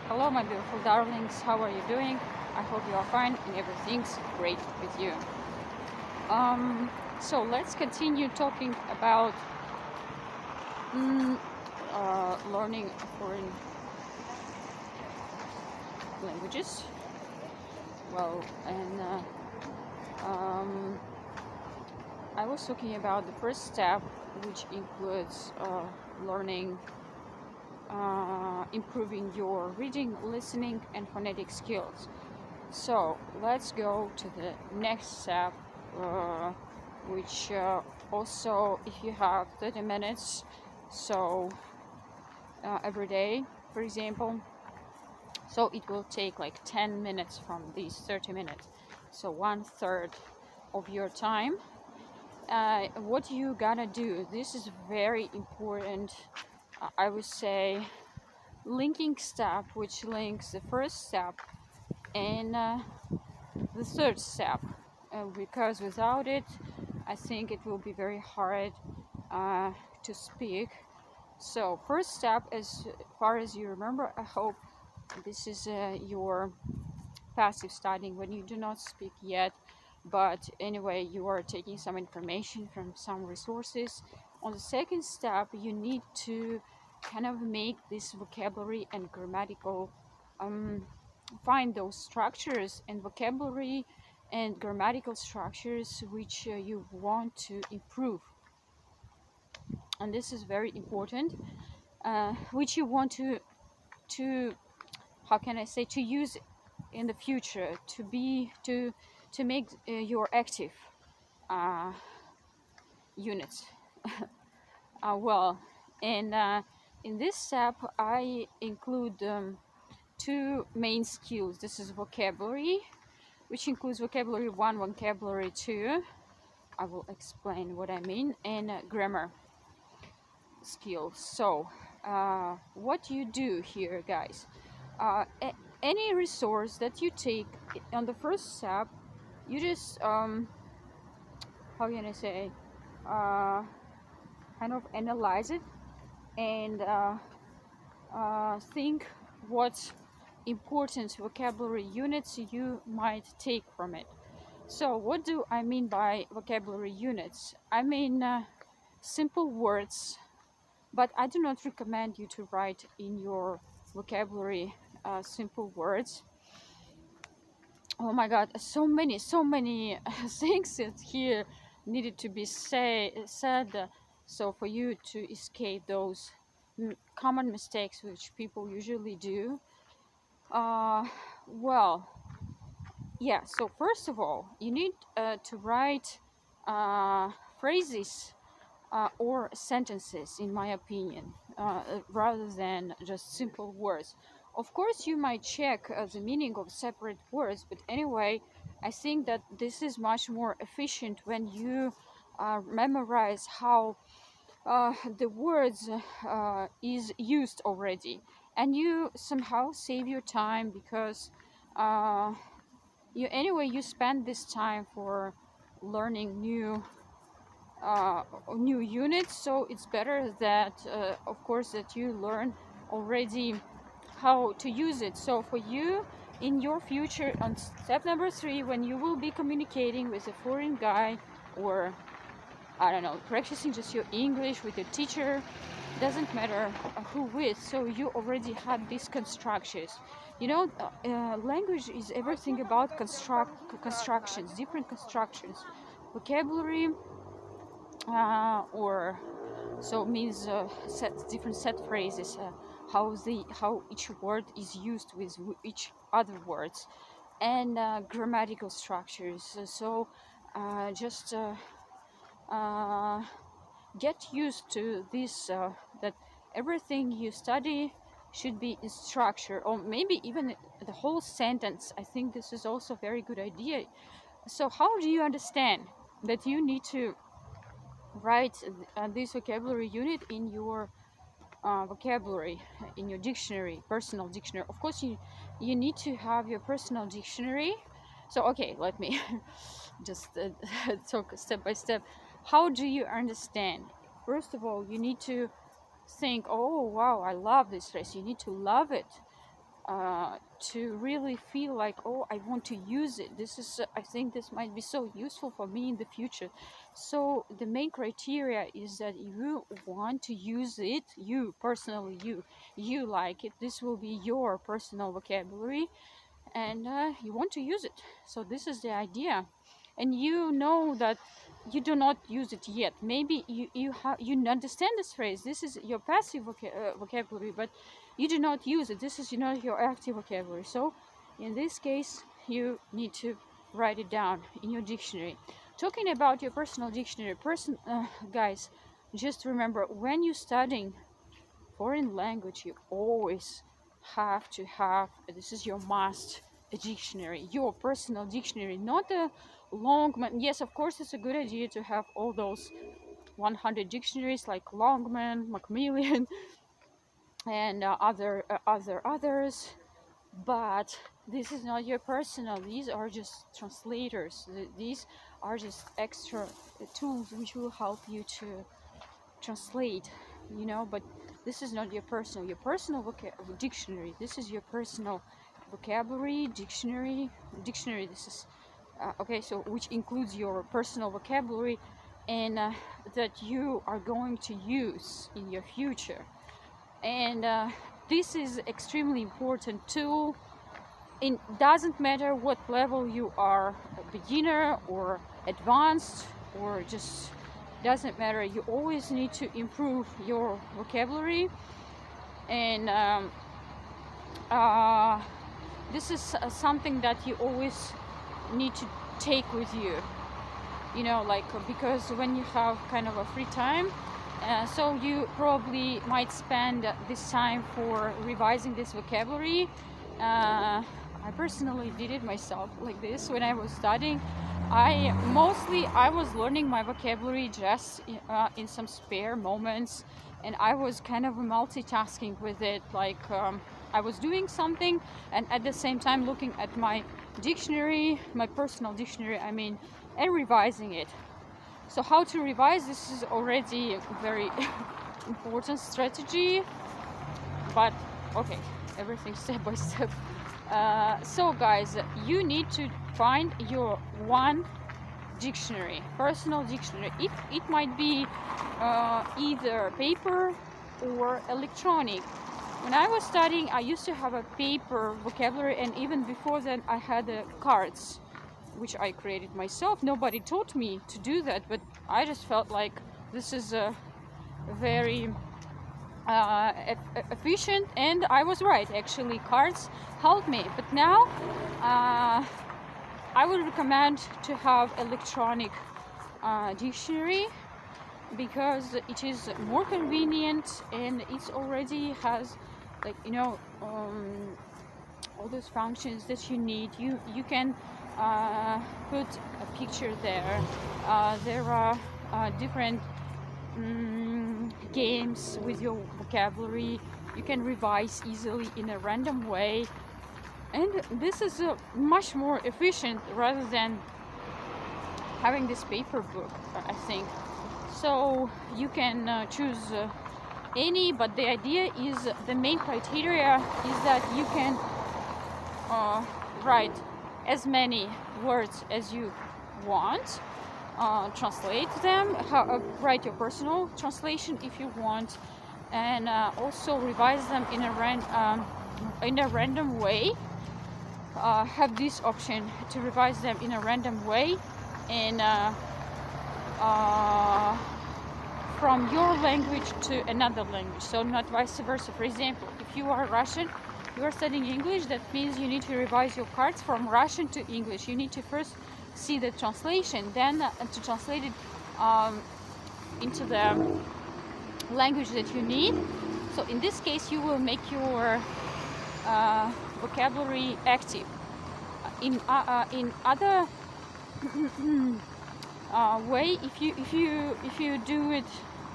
Hello, my beautiful darlings. How are you doing? I hope you are fine and everything's great with you. So let's continue talking about learning foreign languages. Well, and I was talking about the first step, which includes learning, improving your reading, listening, and phonetic skills. So let's go to the next step, which also, if you have 30 minutes, so every day, for example, so it will take like 10 minutes from these 30 minutes, so 1/3 of your time. What you gotta do, this is very important, I would say, linking step, which links the first step and the third step, because without it I think it will be very hard to speak. So first step, as far as you remember, I hope this is your passive studying when you do not speak yet, but anyway you are taking some information from some resources. On the second step, you need to kind of make this vocabulary and grammatical, find those structures and vocabulary and grammatical structures which you want to improve, and this is very important, which you want to how can I say, to use in the future, to make your active units. Well, and in this step I include two main skills. This is vocabulary, which includes vocabulary 1, vocabulary 2. I will explain what I mean, and grammar skills. So what you do here, guys, any resource that you take on the first step, you just how can I say, kind of analyze it and think what important vocabulary units you might take from it. So what do I mean by vocabulary units? I mean simple words, but I do not recommend you to write in your vocabulary simple words. Oh my god, so many things that here needed to be said, so for you to escape those common mistakes which people usually do. Well, yeah, so first of all you need to write phrases or sentences, in my opinion, rather than just simple words. Of course you might check the meaning of separate words, but anyway I think that this is much more efficient when you memorize how the words is used already, and you somehow save your time, because you spend this time for learning new units, so it's better that of course that you learn already how to use it. So for you, in your future, on step number 3, when you will be communicating with a foreign guy, or I don't know, practicing just your English with your teacher, doesn't matter who with, so you already had these constructions. Language is everything about constructions, different constructions. Vocabulary or so means different set phrases, how each word is used with each other words, and grammatical structures. So just get used to this, that everything you study should be in structure, or maybe even the whole sentence. I think this is also a very good idea. So how do you understand that you need to write this vocabulary unit in your vocabulary, in your dictionary, personal dictionary? Of course you need to have your personal dictionary. So okay, let me just talk step by step. How do you understand? First of all, you need to think, oh wow, I love this phrase. You need to love it. to really feel like, oh, I want to use it. This is, I think this might be so useful for me in the future. So the main criteria is that you want to use it, you personally, you like it. This will be your personal vocabulary, and you want to use it. So this is the idea, and you know that you do not use it yet. Maybe you understand this phrase. This is your passive vocabulary, but you do not use it. This is not your active vocabulary. So in this case, you need to write it down in your dictionary. Talking about your personal dictionary, guys, just remember, when you're studying foreign language, you always have to have, this is your must, a dictionary, your personal dictionary, not a Longman. Yes, of course, it's a good idea to have all those 100 dictionaries like Longman, Macmillan, and others, but this is not your personal. These are just translators. These are just extra tools which will help you to translate, but this is not your personal dictionary. This is your personal vocabulary dictionary. This is okay, so which includes your personal vocabulary, and that you are going to use in your future. And this is extremely important tool. It doesn't matter what level you are, a beginner or advanced, or just doesn't matter. You always need to improve your vocabulary, and this is something that you always need to take with you, because when you have kind of a free time, so you probably might spend this time for revising this vocabulary. I personally did it myself like this when I was studying. I was learning my vocabulary just in some spare moments, and I was kind of multitasking with it, like I was doing something and at the same time looking at my dictionary, my personal dictionary, and revising it. So how to revise, this is already a very important strategy, but okay, everything step by step. So guys, you need to find your one dictionary, personal dictionary. It might be either paper or electronic. When I was studying, I used to have a paper vocabulary, and even before that I had cards which I created myself. Nobody taught me to do that, but I just felt like this is a very efficient, and I was right, actually cards helped me. But now I would recommend to have electronic dictionary, because it is more convenient, and it already has all those functions that you need. You can put a picture there. There are different games with your vocabulary. You can revise easily in a random way, and this is much more efficient rather than having this paper book, I think. So you can choose any, but the idea is, the main criteria is that you can write as many words as you want, translate them, write your personal translation if you want, and also revise them in a random way. Have this option to revise them in a random way, and from your language to another language, so not vice versa. For example, if you are Russian, you are studying English, that means you need to revise your cards from Russian to English. You need to first see the translation, then to translate it into the language that you need. So in this case, you will make your vocabulary active. In other way, if you do it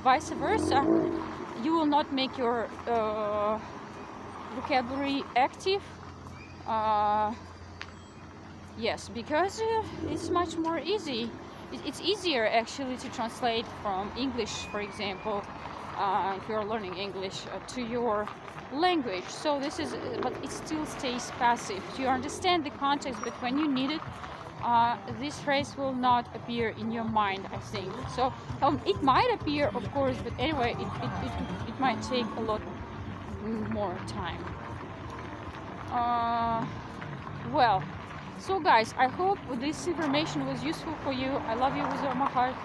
vice versa, you will not make your vocabulary active. Yes, because it's much more easy. It's easier actually to translate from English, for example, if you're learning English, to your language. So this is, but it still stays passive. You understand the context, but when you need it, this phrase will not appear in your mind, I think. So it might appear, of course, but anyway, it might take a lot more time. Well, so guys, I hope this information was useful for you. I love you with all my heart.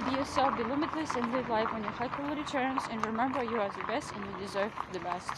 Be yourself, be limitless, and live life on your high quality terms. And remember, you are the best and you deserve the best.